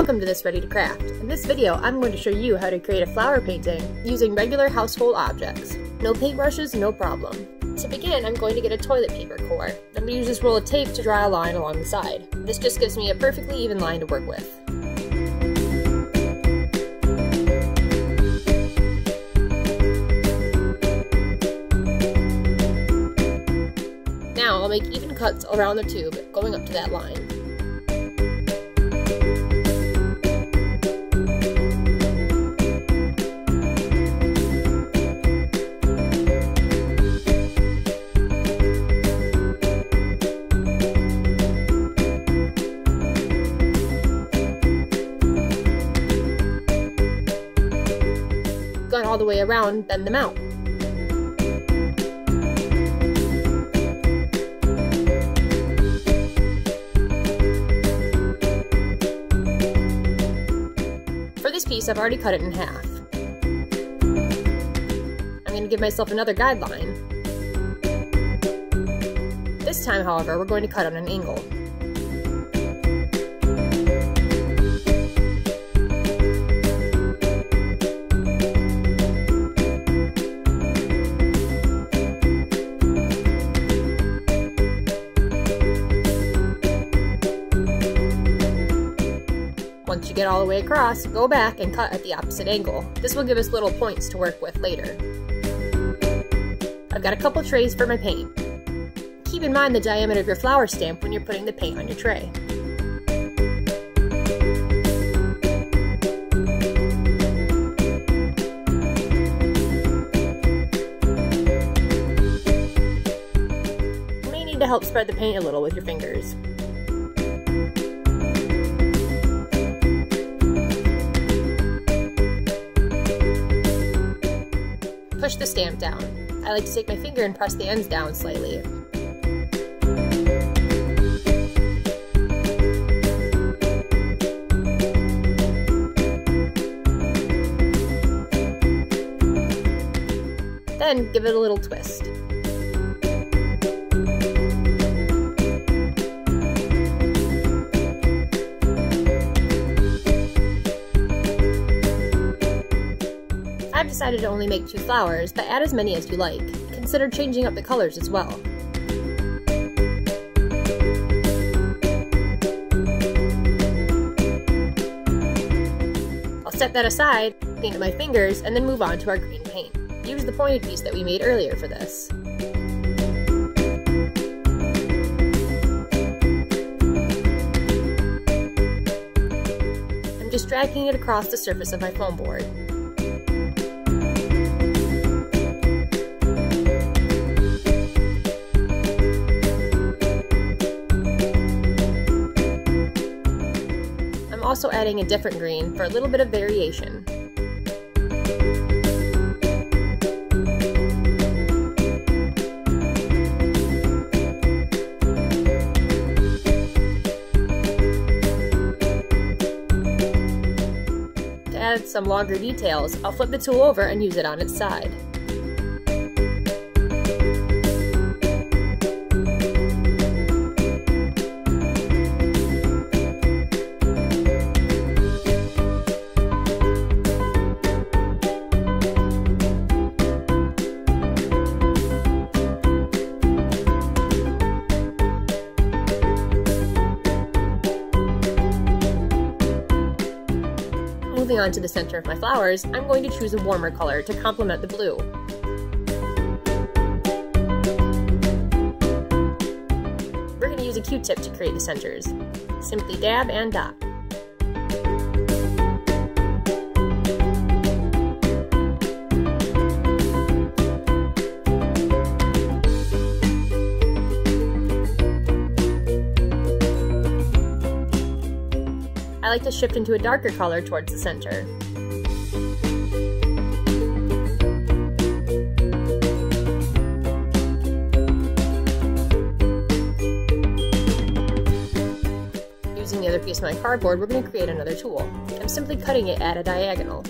Welcome to this Ready to Craft. In this video, I'm going to show you how to create a flower painting using regular household objects. No paintbrushes, no problem. To begin, I'm going to get a toilet paper core. I'm going to use this roll of tape to draw a line along the side. This just gives me a perfectly even line to work with. Now I'll make even cuts around the tube going up to that line. Got all the way around, bend them out. For this piece, I've already cut it in half. I'm going to give myself another guideline. This time, however, we're going to cut on an angle. Once you get all the way across, go back and cut at the opposite angle. This will give us little points to work with later. I've got a couple trays for my paint. Keep in mind the diameter of your flower stamp when you're putting the paint on your tray. You may need to help spread the paint a little with your fingers. Push the stamp down. I like to take my finger and press the ends down slightly. Then give it a little twist. I've decided to only make 2 flowers, but add as many as you like. Consider changing up the colors as well. I'll set that aside, paint with my fingers, and then move on to our green paint. Use the pointed piece that we made earlier for this. I'm just dragging it across the surface of my foam board. I'm also adding a different green for a little bit of variation. To add some longer details, I'll flip the tool over and use it on its side. Moving on to the center of my flowers, I'm going to choose a warmer color to complement the blue. We're going to use a Q-tip to create the centers. Simply dab and dot. I like to shift into a darker color towards the center. Using the other piece of my cardboard, we're going to create another tool. I'm simply cutting it at a diagonal.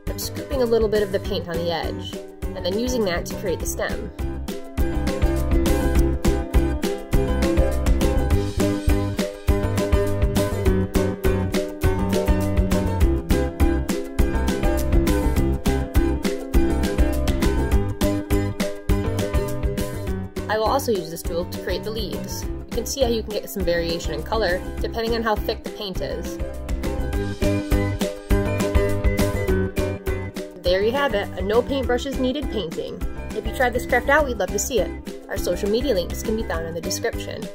I'm scooping a little bit of the paint on the edge, and then using that to create the stem. I will also use this tool to create the leaves. You can see how you can get some variation in color depending on how thick the paint is. There you have it, a no paintbrushes needed painting. If you tried this craft out, we'd love to see it. Our social media links can be found in the description.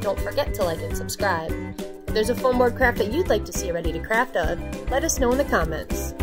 Don't forget to like and subscribe. If there's a foam board craft that you'd like to see ready to craft of, let us know in the comments.